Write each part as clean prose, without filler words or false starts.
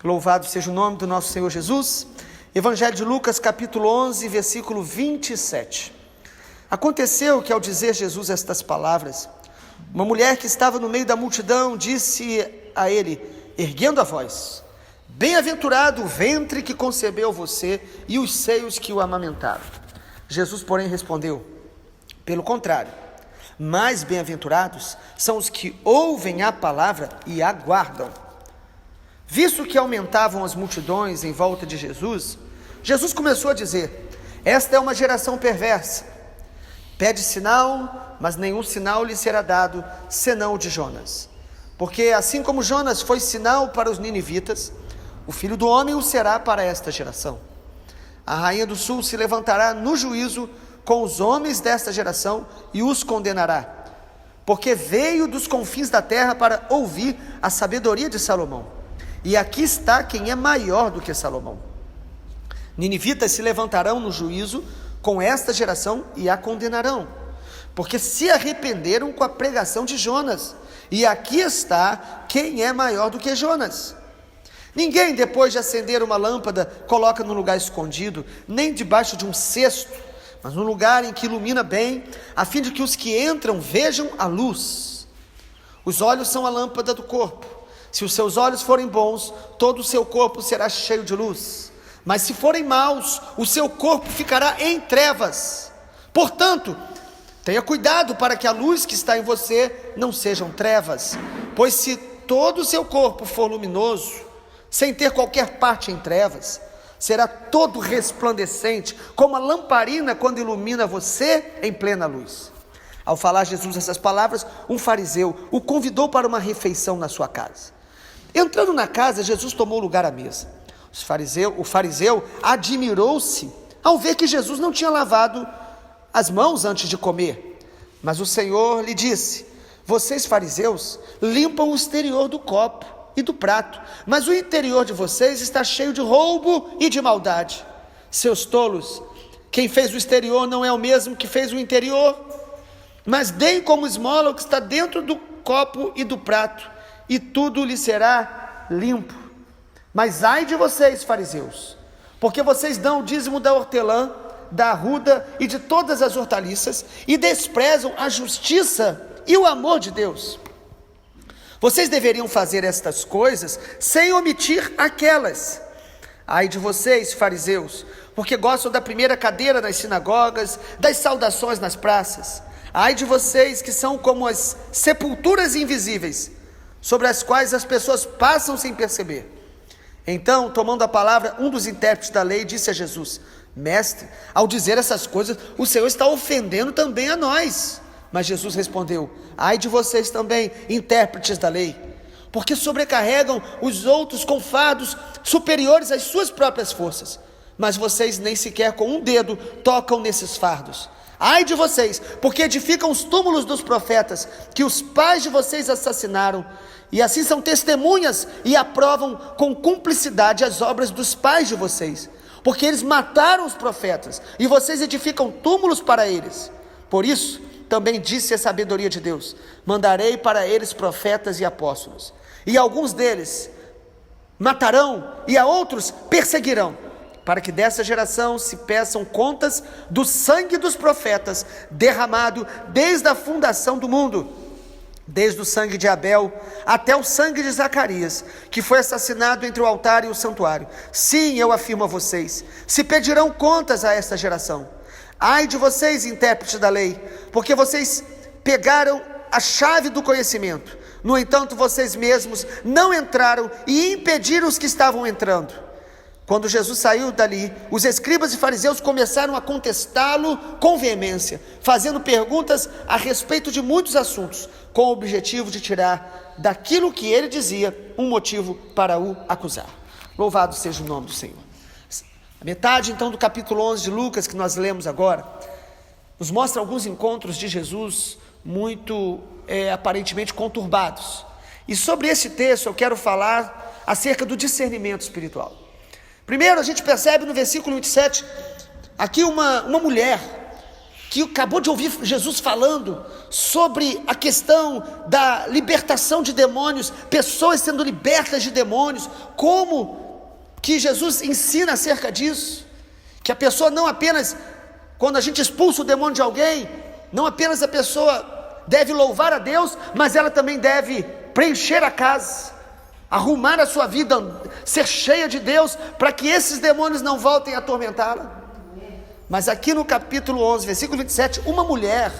Louvado seja o nome do nosso Senhor Jesus. Evangelho de Lucas, capítulo 11, versículo 27. Aconteceu que, ao dizer Jesus estas palavras, uma mulher que estava no meio da multidão disse a ele, erguendo a voz: bem-aventurado o ventre que concebeu você e os seios que o amamentaram. Jesus, porém, respondeu: pelo contrário, mais bem-aventurados são os que ouvem a palavra e a guardam. Visto que aumentavam as multidões em volta de Jesus, Jesus começou a dizer: esta é uma geração perversa. Pede sinal, mas nenhum sinal lhe será dado, senão o de Jonas. Porque assim como Jonas foi sinal para os ninivitas, o Filho do Homem o será para esta geração. A rainha do sul se levantará no juízo com os homens desta geração e os condenará, porque veio dos confins da terra para ouvir a sabedoria de Salomão. E aqui está quem é maior do que Salomão. Ninivitas se levantarão no juízo com esta geração e a condenarão, porque se arrependeram com a pregação de Jonas. E aqui está quem é maior do que Jonas. Ninguém, depois de acender uma lâmpada, coloca num lugar escondido, nem debaixo de um cesto, mas num lugar em que ilumina bem, a fim de que os que entram vejam a luz. Os olhos são a lâmpada do corpo. Se os seus olhos forem bons, todo o seu corpo será cheio de luz. Mas se forem maus, o seu corpo ficará em trevas. Portanto, tenha cuidado para que a luz que está em você não sejam trevas. Pois se todo o seu corpo for luminoso, sem ter qualquer parte em trevas, será todo resplandecente, como a lamparina quando ilumina você em plena luz. Ao falar Jesus essas palavras, um fariseu o convidou para uma refeição na sua casa. Entrando na casa, Jesus tomou lugar à mesa. O fariseu admirou-se ao ver que Jesus não tinha lavado as mãos antes de comer. Mas o Senhor lhe disse: vocês fariseus limpam o exterior do copo e do prato, mas o interior de vocês está cheio de roubo e de maldade. Seus tolos, quem fez o exterior não é o mesmo que fez o interior. Mas deem como esmola o que está dentro do copo e do prato, e tudo lhe será limpo. Mas ai de vocês, fariseus, porque vocês dão o dízimo da hortelã, da arruda e de todas as hortaliças, e desprezam a justiça e o amor de Deus. Vocês deveriam fazer estas coisas sem omitir aquelas. Ai de vocês, fariseus, porque gostam da primeira cadeira nas sinagogas, das saudações nas praças. Ai de vocês que são como as sepulturas invisíveis, sobre as quais as pessoas passam sem perceber. Então, tomando a palavra, um dos intérpretes da lei disse a Jesus: mestre, ao dizer essas coisas, o Senhor está ofendendo também a nós. Mas Jesus respondeu: ai de vocês também, intérpretes da lei, porque sobrecarregam os outros com fardos superiores às suas próprias forças, mas vocês nem sequer com um dedo tocam nesses fardos. Ai de vocês, porque edificam os túmulos dos profetas que os pais de vocês assassinaram, e assim são testemunhas e aprovam com cumplicidade as obras dos pais de vocês, porque eles mataram os profetas, e vocês edificam túmulos para eles. Por isso, também disse a sabedoria de Deus: mandarei para eles profetas e apóstolos, e alguns deles matarão, e a outros perseguirão, para que dessa geração se peçam contas do sangue dos profetas, derramado desde a fundação do mundo, desde o sangue de Abel até o sangue de Zacarias, que foi assassinado entre o altar e o santuário. Sim, eu afirmo a vocês, se pedirão contas a esta geração. Ai de vocês, intérpretes da lei, porque vocês pegaram a chave do conhecimento, no entanto vocês mesmos não entraram e impediram os que estavam entrando. Quando Jesus saiu dali, os escribas e fariseus começaram a contestá-lo com veemência, fazendo perguntas a respeito de muitos assuntos, com o objetivo de tirar daquilo que ele dizia um motivo para o acusar. Louvado seja o nome do Senhor. A metade então do capítulo 11 de Lucas, que nós lemos agora, nos mostra alguns encontros de Jesus muito aparentemente conturbados. E sobre esse texto eu quero falar acerca do discernimento espiritual. Primeiro, a gente percebe no versículo 27, aqui uma mulher que acabou de ouvir Jesus falando sobre a questão da libertação de demônios, pessoas sendo libertas de demônios, como que Jesus ensina acerca disso, que a pessoa não apenas, quando a gente expulsa o demônio de alguém, não apenas a pessoa deve louvar a Deus, mas ela também deve preencher a casa, arrumar a sua vida, ser cheia de Deus, para que esses demônios não voltem a atormentá-la. Mas aqui no capítulo 11, versículo 27, uma mulher,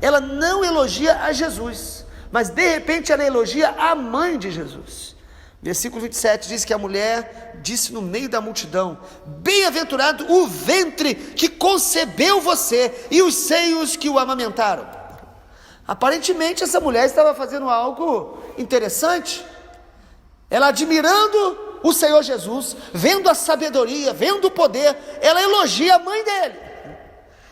ela não elogia a Jesus, mas de repente ela elogia a mãe de Jesus. Versículo 27 diz que a mulher disse no meio da multidão: bem-aventurado o ventre que concebeu você e os seios que o amamentaram. Aparentemente essa mulher estava fazendo algo interessante. Ela, admirando o Senhor Jesus, vendo a sabedoria, vendo o poder, ela elogia a mãe dele.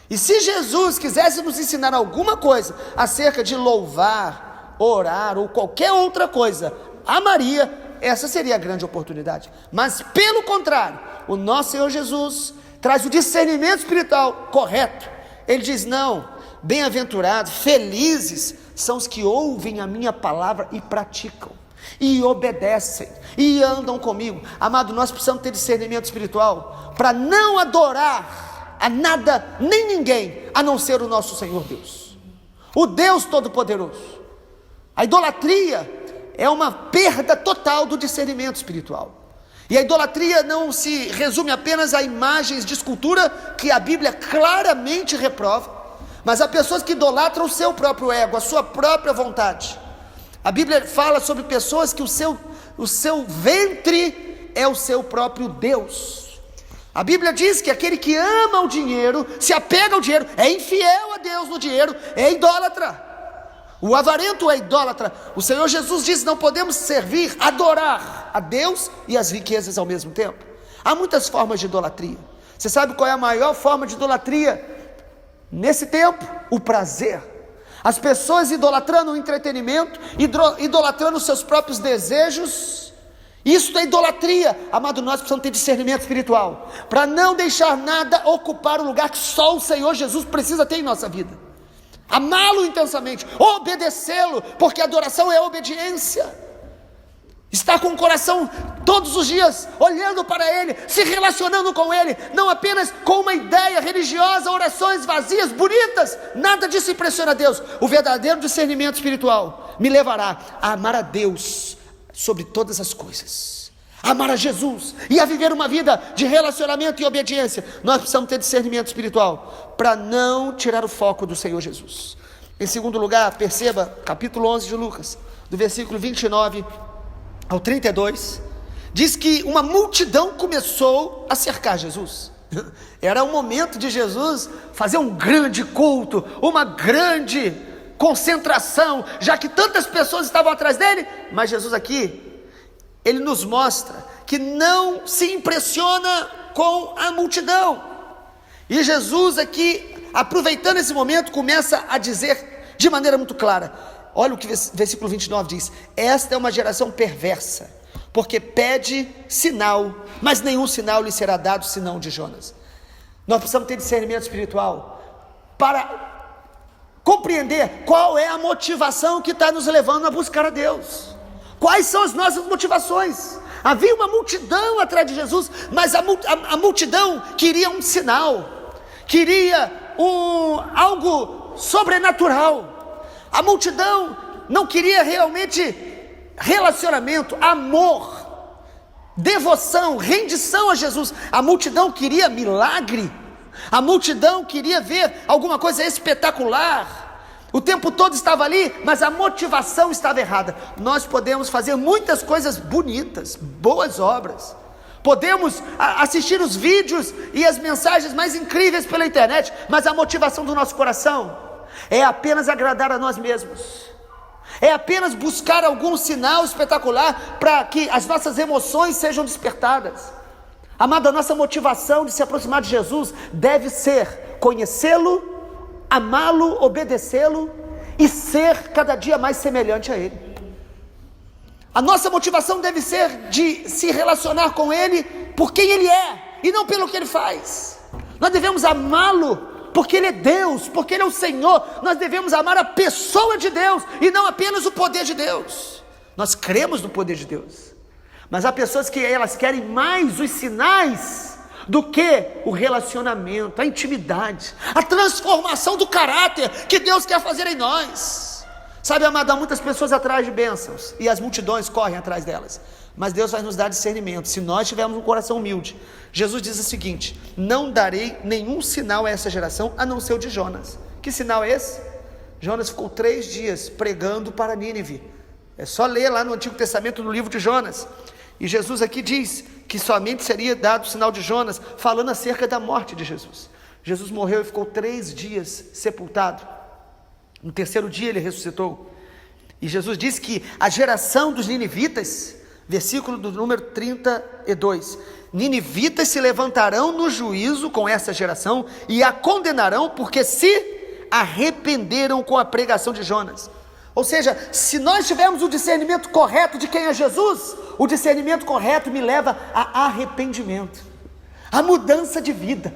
E se Jesus quisesse nos ensinar alguma coisa acerca de louvar, orar ou qualquer outra coisa a Maria, essa seria a grande oportunidade. Mas pelo contrário, o nosso Senhor Jesus traz o discernimento espiritual correto. Ele diz: não, bem-aventurados, felizes são os que ouvem a minha palavra e praticam, e obedecem, e andam comigo. Amado, nós precisamos ter discernimento espiritual, para não adorar a nada, nem ninguém, a não ser o nosso Senhor Deus, o Deus Todo-Poderoso. A idolatria é uma perda total do discernimento espiritual, e a idolatria não se resume apenas a imagens de escultura, que a Bíblia claramente reprova, mas há pessoas que idolatram o seu próprio ego, a sua própria vontade. A Bíblia fala sobre pessoas que o seu ventre é o seu próprio Deus. A Bíblia diz que aquele que ama o dinheiro, se apega ao dinheiro, é infiel a Deus no dinheiro, é idólatra. O avarento é idólatra. O Senhor Jesus diz: não podemos servir, adorar a Deus e as riquezas ao mesmo tempo. Há muitas formas de idolatria. Você sabe qual é a maior forma de idolatria nesse tempo? O prazer. As pessoas idolatrando o entretenimento, idolatrando os seus próprios desejos. Isso é idolatria. Amado, nós precisamos ter discernimento espiritual, para não deixar nada ocupar o lugar que só o Senhor Jesus precisa ter em nossa vida. Amá-lo intensamente, obedecê-lo, porque adoração é obediência. Estar com o coração todos os dias olhando para Ele, se relacionando com Ele, não apenas com uma ideia religiosa, orações vazias, bonitas. Nada disso impressiona a Deus. O verdadeiro discernimento espiritual me levará a amar a Deus sobre todas as coisas, a amar a Jesus e a viver uma vida de relacionamento e obediência. Nós precisamos ter discernimento espiritual para não tirar o foco do Senhor Jesus. Em segundo lugar, perceba capítulo 11 de Lucas, do versículo 29 ao 32, diz que uma multidão começou a cercar Jesus. Era o momento de Jesus fazer um grande culto, uma grande concentração, já que tantas pessoas estavam atrás dele. Mas Jesus aqui, ele nos mostra que não se impressiona com a multidão. E Jesus aqui, aproveitando esse momento, começa a dizer de maneira muito clara. Olha o que o versículo 29 diz: esta é uma geração perversa, porque pede sinal, mas nenhum sinal lhe será dado senão de Jonas. Nós precisamos ter discernimento espiritual para compreender qual é a motivação que está nos levando a buscar a Deus. Quais são as nossas motivações? Havia uma multidão atrás de Jesus, mas a multidão queria um sinal, queria algo sobrenatural. A multidão não queria realmente relacionamento, amor, devoção, rendição a Jesus. A multidão queria milagre. A multidão queria ver alguma coisa espetacular. O tempo todo estava ali, mas a motivação estava errada. Nós podemos fazer muitas coisas bonitas, boas obras. Podemos assistir os vídeos e as mensagens mais incríveis pela internet, mas a motivação do nosso coração é apenas agradar a nós mesmos, é apenas buscar algum sinal espetacular para que as nossas emoções sejam despertadas. Amado, a nossa motivação de se aproximar de Jesus deve ser conhecê-lo, amá-lo, obedecê-lo e ser cada dia mais semelhante a Ele. A nossa motivação deve ser de se relacionar com Ele por quem Ele é e não pelo que Ele faz. Nós devemos amá-lo porque Ele é Deus, porque Ele é o Senhor. Nós devemos amar a pessoa de Deus e não apenas o poder de Deus. Nós cremos no poder de Deus, mas há pessoas que elas querem mais os sinais do que o relacionamento, a intimidade, a transformação do caráter que Deus quer fazer em nós. Sabe, amado, há muitas pessoas atrás de bênçãos e as multidões correm atrás delas, mas Deus vai nos dar discernimento se nós tivermos um coração humilde. Jesus diz o seguinte: não darei nenhum sinal a essa geração a não ser o de Jonas. Que sinal é esse? Jonas ficou 3 dias pregando para Nínive. É só ler lá no Antigo Testamento, no livro de Jonas. E Jesus aqui diz que somente seria dado o sinal de Jonas, falando acerca da morte de Jesus. Jesus morreu e ficou 3 dias sepultado. No 3º dia ele ressuscitou. E Jesus diz que a geração dos ninivitas, versículo do número 32, ninivitas se levantarão no juízo com essa geração e a condenarão, porque se arrependeram com a pregação de Jonas. Ou seja, se nós tivermos o discernimento correto de quem é Jesus, o discernimento correto me leva a arrependimento, a mudança de vida,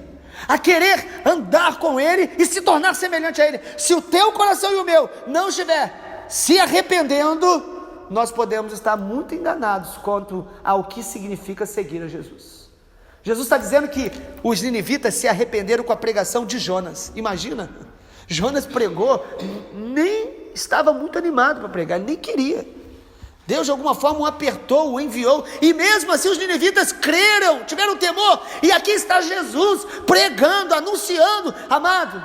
a querer andar com Ele e se tornar semelhante a Ele. Se o teu coração e o meu não estiver se arrependendo, nós podemos estar muito enganados quanto ao que significa seguir a Jesus. Jesus está dizendo que os ninivitas se arrependeram com a pregação de Jonas. Imagina, Jonas pregou, nem estava muito animado para pregar, ele nem queria. Deus de alguma forma o apertou, o enviou, e mesmo assim os ninivitas creram, tiveram temor, e aqui está Jesus pregando, anunciando. Amado,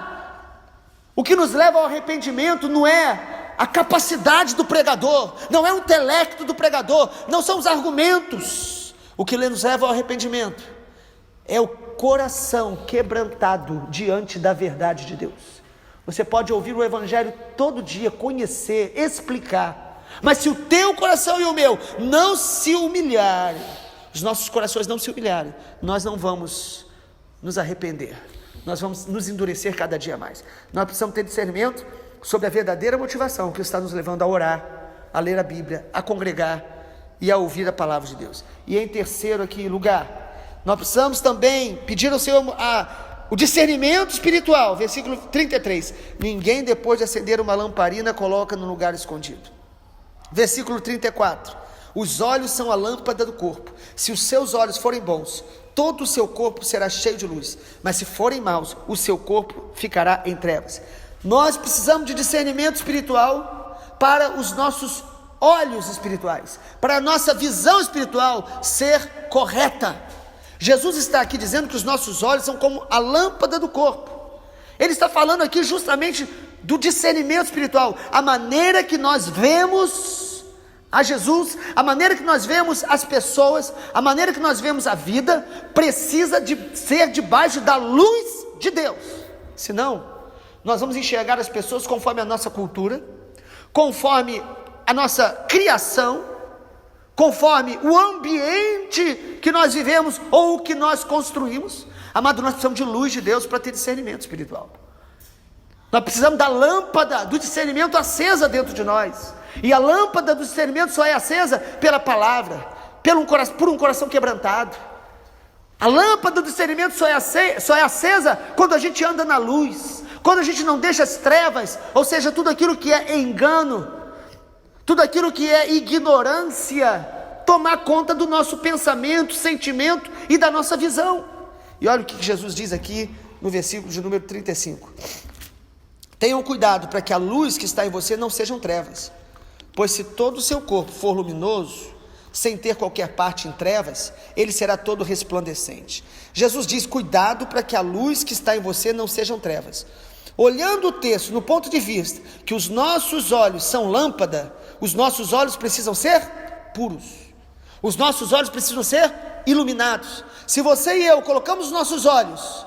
o que nos leva ao arrependimento não é a capacidade do pregador, não é o intelecto do pregador, não são os argumentos. O que nos leva ao arrependimento é o coração quebrantado diante da verdade de Deus. Você pode ouvir o Evangelho todo dia, conhecer, explicar, mas se o teu coração e o meu não se humilharem, os nossos corações não se humilharem, nós não vamos nos arrepender, nós vamos nos endurecer cada dia mais. Nós precisamos ter discernimento sobre a verdadeira motivação que está nos levando a orar, a ler a Bíblia, a congregar e a ouvir a palavra de Deus. E em terceiro aqui lugar, nós precisamos também pedir ao Senhor o discernimento espiritual, versículo 33, ninguém depois de acender uma lamparina coloca no lugar escondido. Versículo 34, os olhos são a lâmpada do corpo, se os seus olhos forem bons, todo o seu corpo será cheio de luz, mas se forem maus, o seu corpo ficará em trevas. Nós precisamos de discernimento espiritual para os nossos olhos espirituais, para a nossa visão espiritual ser correta. Jesus está aqui dizendo que os nossos olhos são como a lâmpada do corpo. Ele está falando aqui justamente do discernimento espiritual, a maneira que nós vemos a Jesus, a maneira que nós vemos as pessoas, a maneira que nós vemos a vida, precisa de ser debaixo da luz de Deus. Senão, nós vamos enxergar as pessoas conforme a nossa cultura, conforme a nossa criação, conforme o ambiente que nós vivemos ou o que nós construímos. Amado, nós precisamos de luz de Deus para ter discernimento espiritual. Nós precisamos da lâmpada do discernimento acesa dentro de nós. E a lâmpada do discernimento só é acesa pela palavra, por um coração quebrantado. A lâmpada do discernimento só é acesa quando a gente anda na luz, quando a gente não deixa as trevas, ou seja, tudo aquilo que é engano, tudo aquilo que é ignorância, tomar conta do nosso pensamento, sentimento e da nossa visão. E olha o que Jesus diz aqui no versículo de número 35. Tenham cuidado para que a luz que está em você não sejam trevas, pois se todo o seu corpo for luminoso, sem ter qualquer parte em trevas, ele será todo resplandecente. Jesus diz, cuidado para que a luz que está em você não sejam trevas. Olhando o texto no ponto de vista que os nossos olhos são lâmpada, os nossos olhos precisam ser puros, os nossos olhos precisam ser iluminados. Se você e eu colocamos os nossos olhos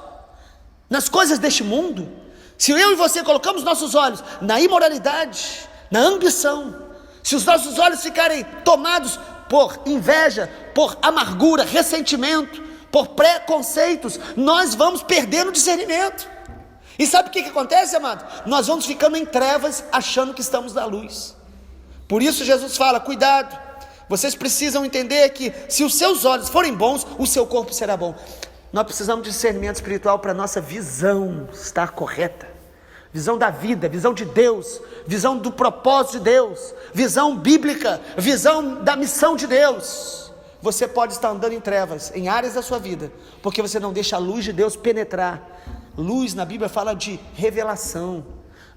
nas coisas deste mundo, se eu e você colocamos nossos olhos na imoralidade, na ambição, se os nossos olhos ficarem tomados por inveja, por amargura, ressentimento, por preconceitos, nós vamos perdendo o discernimento. E sabe o que acontece, amado? Nós vamos ficando em trevas, achando que estamos na luz. Por isso Jesus fala, cuidado, vocês precisam entender que se os seus olhos forem bons, o seu corpo será bom. Nós precisamos de discernimento espiritual para a nossa visão estar correta. Visão da vida, visão de Deus, visão do propósito de Deus, visão bíblica, visão da missão de Deus. Você pode estar andando em trevas, em áreas da sua vida, porque você não deixa a luz de Deus penetrar. Luz na Bíblia fala de revelação.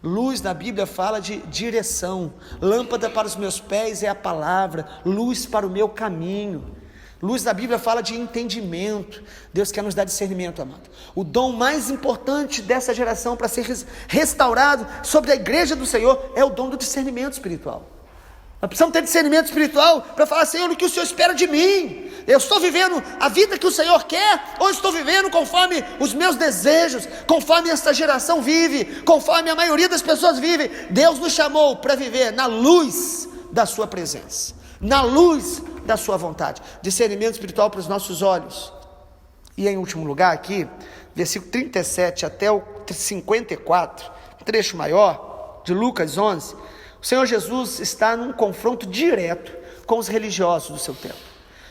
Luz na Bíblia fala de direção. Lâmpada para os meus pés é a palavra, luz para o meu caminho. Luz na Bíblia fala de entendimento. Deus quer nos dar discernimento, amado. O dom mais importante dessa geração para ser restaurado sobre a igreja do Senhor é o dom do discernimento espiritual. Nós precisamos ter discernimento espiritual para falar: Senhor, o que o Senhor espera de mim? Eu estou vivendo a vida que o Senhor quer, ou estou vivendo conforme os meus desejos, conforme esta geração vive, conforme a maioria das pessoas vive? Deus nos chamou para viver na luz da sua presença, na luz da sua vontade. Discernimento espiritual para os nossos olhos. E em último lugar aqui, versículo 37 até o 54, trecho maior de Lucas 11, o Senhor Jesus está num confronto direto com os religiosos do seu tempo.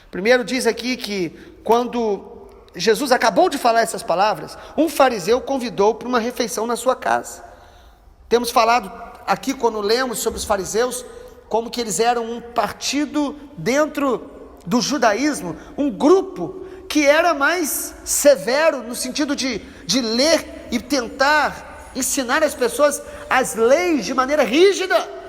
Primeiro diz aqui que quando Jesus acabou de falar essas palavras, um fariseu convidou para uma refeição na sua casa. Temos falado aqui, quando lemos sobre os fariseus, como que eles eram um partido dentro do judaísmo, um grupo que era mais severo no sentido de ler e tentar ensinar as pessoas as leis de maneira rígida.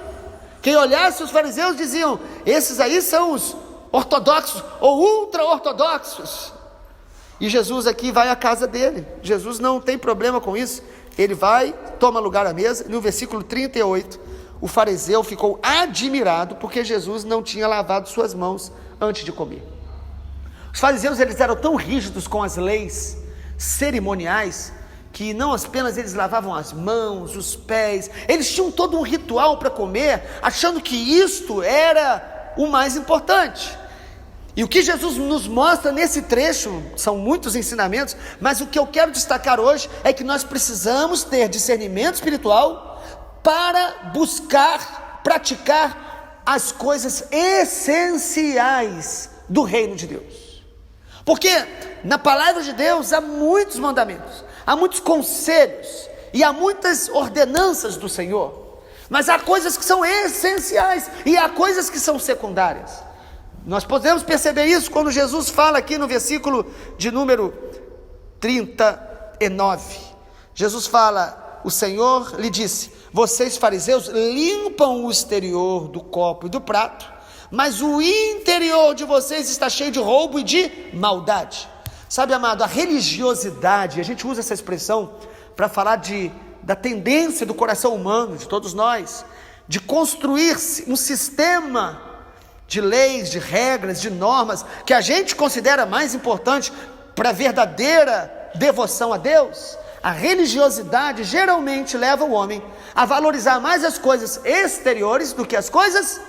Quem olhasse os fariseus diziam: esses aí são os ortodoxos ou ultra-ortodoxos. E Jesus aqui vai à casa dele. Jesus não tem problema com isso. Ele vai, toma lugar à mesa. No versículo 38, o fariseu ficou admirado porque Jesus não tinha lavado suas mãos antes de comer. Os fariseus, eles eram tão rígidos com as leis cerimoniais que não apenas eles lavavam as mãos, os pés, eles tinham todo um ritual para comer, achando que isto era o mais importante. E o que Jesus nos mostra nesse trecho, são muitos ensinamentos, mas o que eu quero destacar hoje é que nós precisamos ter discernimento espiritual para buscar, praticar as coisas essenciais do reino de Deus. Porque na palavra de Deus há muitos mandamentos, há muitos conselhos e há muitas ordenanças do Senhor, mas há coisas que são essenciais e há coisas que são secundárias. Nós podemos perceber isso quando Jesus fala aqui no versículo de número 39. Jesus fala: o Senhor lhe disse: vocês fariseus limpam o exterior do copo e do prato, mas o interior de vocês está cheio de roubo e de maldade. Sabe, amado, a religiosidade, a gente usa essa expressão para falar da tendência do coração humano, de todos nós, de construir um sistema de leis, de regras, de normas, que a gente considera mais importante para a verdadeira devoção a Deus. A religiosidade geralmente leva o homem a valorizar mais as coisas exteriores do que as coisas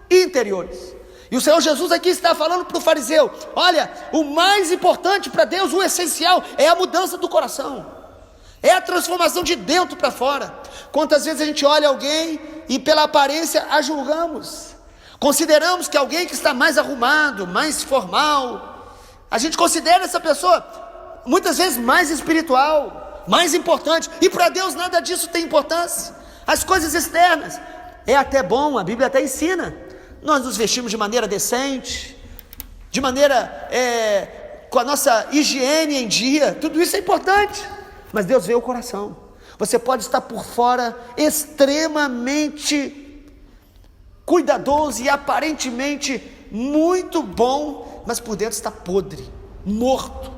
interiores. E o Senhor Jesus aqui está falando para o fariseu: olha, o mais importante para Deus, o essencial, é a mudança do coração, é a transformação de dentro para fora. Quantas vezes a gente olha alguém e pela aparência a julgamos, consideramos que alguém que está mais arrumado, mais formal, a gente considera essa pessoa muitas vezes mais espiritual, mais importante, e para Deus nada disso tem importância. As coisas externas, é até bom, a Bíblia até ensina, nós nos vestimos de maneira decente, de maneira, com a nossa higiene em dia, tudo isso é importante, mas Deus vê o coração. Você pode estar por fora extremamente cuidadoso e aparentemente muito bom, mas por dentro está podre, morto,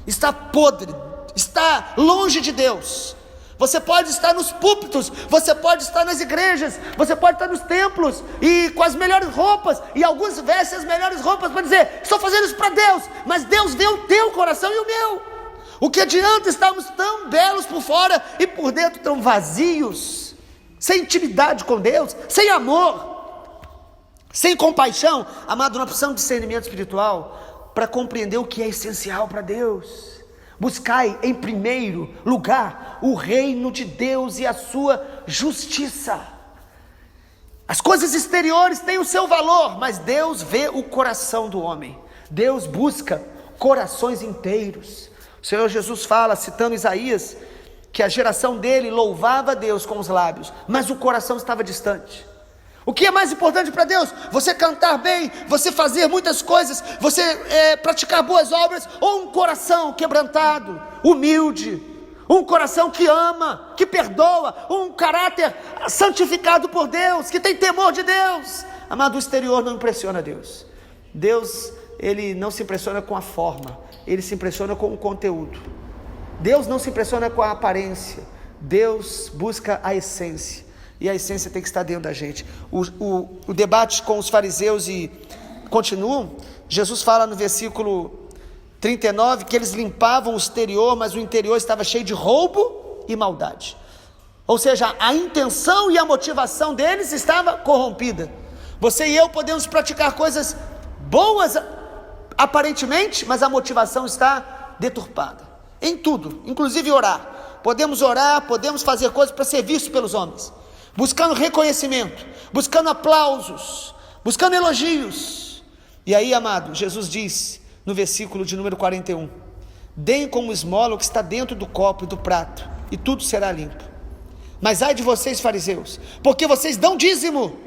está podre, está longe de Deus. Você pode estar nos púlpitos, você pode estar nas igrejas, você pode estar nos templos e com as melhores roupas, e alguns vestem as melhores roupas para dizer: estou fazendo isso para Deus, mas Deus vê o teu coração e o meu. O que adianta estarmos tão belos por fora e por dentro tão vazios, sem intimidade com Deus, sem amor, sem compaixão? Amado, nós precisamos de discernimento espiritual para compreender o que é essencial para Deus. Buscai em primeiro lugar o reino de Deus e a sua justiça. As coisas exteriores têm o seu valor, mas Deus vê o coração do homem. Deus busca corações inteiros. O Senhor Jesus fala, citando Isaías, que a geração dele louvava a Deus com os lábios, mas o coração estava distante. O que é mais importante para Deus? Você cantar bem, você fazer muitas coisas, você praticar boas obras, ou um coração quebrantado, humilde, um coração que ama, que perdoa, um caráter santificado por Deus, que tem temor de Deus. Amado, o exterior não impressiona Deus. Deus, ele não se impressiona com a forma, ele se impressiona com o conteúdo. Deus não se impressiona com a aparência, Deus busca a essência, e a essência tem que estar dentro da gente. O debate com os fariseus continuam. Jesus fala no versículo 39 que eles limpavam o exterior, mas o interior estava cheio de roubo e maldade. Ou seja, a intenção e a motivação deles estava corrompida. Você e eu podemos praticar coisas boas aparentemente, mas a motivação está deturpada em tudo, inclusive orar. Podemos orar, podemos fazer coisas para ser vistos pelos homens, buscando reconhecimento, buscando aplausos, buscando elogios. E aí, amado, Jesus diz no versículo de número 41: deem como esmola o que está dentro do copo e do prato, e tudo será limpo. Mas ai de vocês, fariseus, porque vocês dão dízimo,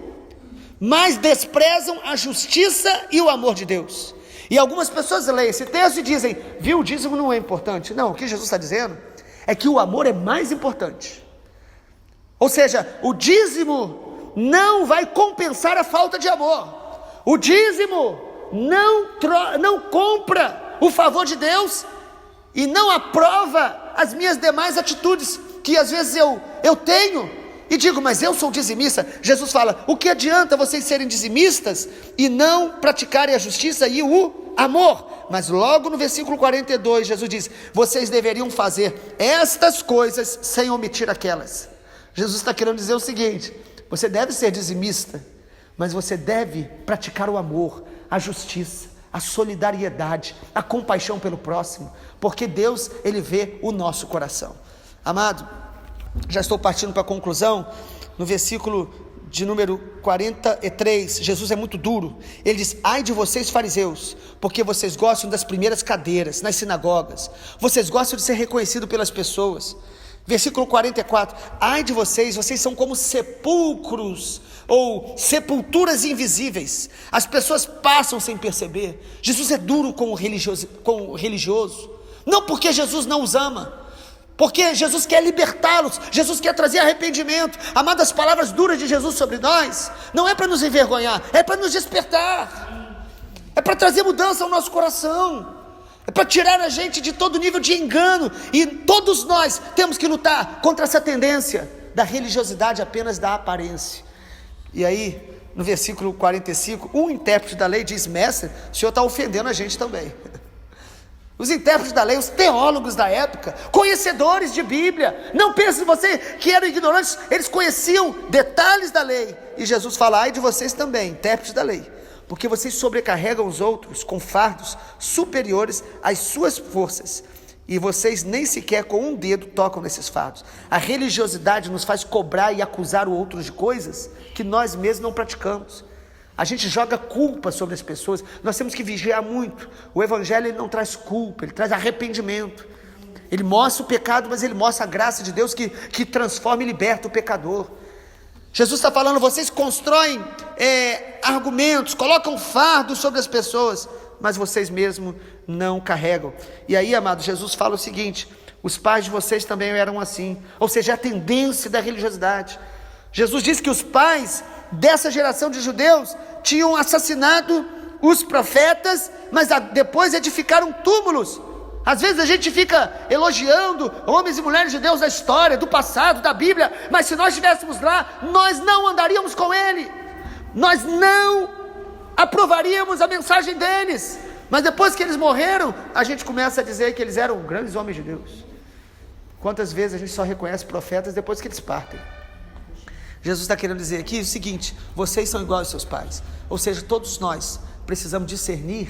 mas desprezam a justiça e o amor de Deus. E algumas pessoas leem esse texto e dizem, viu, o dízimo não é importante. Não, o que Jesus está dizendo é que o amor é mais importante. Ou seja, o dízimo não vai compensar a falta de amor. O dízimo não compra o favor de Deus e não aprova as minhas demais atitudes que às vezes eu tenho e digo, mas eu sou dizimista. Jesus fala, o que adianta vocês serem dizimistas e não praticarem a justiça e o amor? Mas logo no versículo 42 Jesus diz, vocês deveriam fazer estas coisas sem omitir aquelas. Jesus está querendo dizer o seguinte, você deve ser dizimista, mas você deve praticar o amor, a justiça, a solidariedade, a compaixão pelo próximo, porque Deus, ele vê o nosso coração. Amado, já estou partindo para a conclusão. No versículo de número 43, Jesus é muito duro. Ele diz, ai de vocês, fariseus, porque vocês gostam das primeiras cadeiras nas sinagogas, vocês gostam de ser reconhecidos pelas pessoas. Versículo 44, ai de vocês, vocês são como sepulcros ou sepulturas invisíveis, as pessoas passam sem perceber. Jesus é duro com o religioso, não porque Jesus não os ama, porque Jesus quer libertá-los, Jesus quer trazer arrependimento. Amado, as palavras duras de Jesus sobre nós não é para nos envergonhar, é para nos despertar, é para trazer mudança ao nosso coração, é para tirar a gente de todo nível de engano. E todos nós temos que lutar contra essa tendência da religiosidade apenas da aparência. E aí, no versículo 45, um intérprete da lei diz, mestre, o senhor está ofendendo a gente também. Os intérpretes da lei, os teólogos da época, conhecedores de Bíblia, não pense você que eram ignorantes, eles conheciam detalhes da lei. E Jesus fala, ai de vocês também, intérpretes da lei, porque vocês sobrecarregam os outros com fardos superiores às suas forças, e vocês nem sequer com um dedo tocam nesses fardos. A religiosidade nos faz cobrar e acusar o outro de coisas que nós mesmos não praticamos. A gente joga culpa sobre as pessoas. Nós temos que vigiar muito. O evangelho, ele não traz culpa, ele traz arrependimento. Ele mostra o pecado, mas ele mostra a graça de Deus que transforma e liberta o pecador. Jesus está falando, vocês constroem argumentos, colocam fardos sobre as pessoas, mas vocês mesmos não carregam. E aí, amado, Jesus fala o seguinte, os pais de vocês também eram assim. Ou seja, a tendência da religiosidade. Jesus disse que os pais dessa geração de judeus tinham assassinado os profetas, mas depois edificaram túmulos. Às vezes a gente fica elogiando homens e mulheres de Deus da história, do passado, da Bíblia, mas se nós estivéssemos lá, nós não andaríamos com ele, nós não aprovaríamos a mensagem deles. Mas depois que eles morreram, a gente começa a dizer que eles eram grandes homens de Deus. Quantas vezes a gente só reconhece profetas depois que eles partem? Jesus está querendo dizer aqui o seguinte, vocês são iguais aos seus pais. Ou seja, todos nós precisamos discernir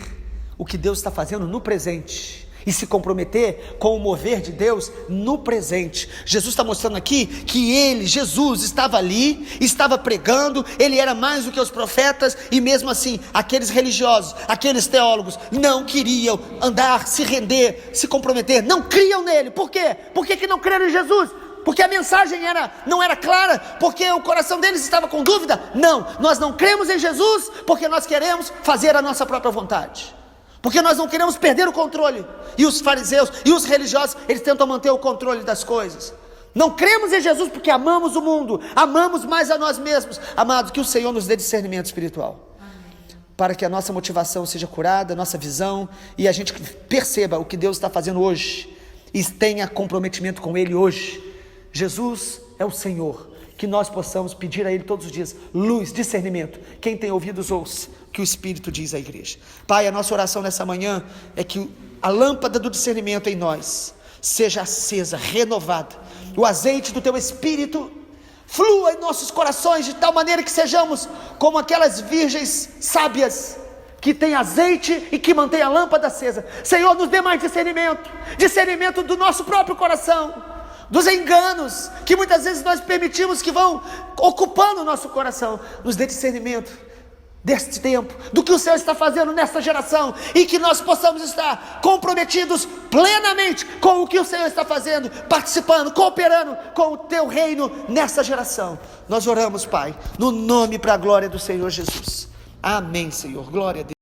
o que Deus está fazendo no presente e se comprometer com o mover de Deus no presente. Jesus está mostrando aqui que ele, Jesus, estava ali, estava pregando, ele era mais do que os profetas, e mesmo assim, aqueles religiosos, aqueles teólogos, não queriam andar, se render, se comprometer, não criam nele. Por quê? Por que não creram em Jesus? Porque a mensagem não era clara, porque o coração deles estava com dúvida? Não, nós não cremos em Jesus, porque nós queremos fazer a nossa própria vontade, porque nós não queremos perder o controle. E os fariseus e os religiosos, eles tentam manter o controle das coisas. Não cremos em Jesus porque amamos o mundo, amamos mais a nós mesmos. Amados, que o Senhor nos dê discernimento espiritual, para que a nossa motivação seja curada, a nossa visão, e a gente perceba o que Deus está fazendo hoje, e tenha comprometimento com Ele hoje. Jesus é o Senhor, que nós possamos pedir a Ele todos os dias luz, discernimento. Quem tem ouvidos ouça que o Espírito diz à igreja. Pai, a nossa oração nessa manhã é que a lâmpada do discernimento em nós seja acesa, renovada, o azeite do Teu Espírito flua em nossos corações, de tal maneira que sejamos como aquelas virgens sábias, que tem azeite e que mantém a lâmpada acesa. Senhor, nos dê mais discernimento do nosso próprio coração, dos enganos que muitas vezes nós permitimos que vão ocupando o nosso coração. Nos dê discernimento deste tempo, do que o Senhor está fazendo nesta geração, e que nós possamos estar comprometidos plenamente com o que o Senhor está fazendo, participando, cooperando com o Teu reino nesta geração. Nós oramos, Pai, no nome e para a glória do Senhor Jesus. Amém, Senhor, glória a Deus.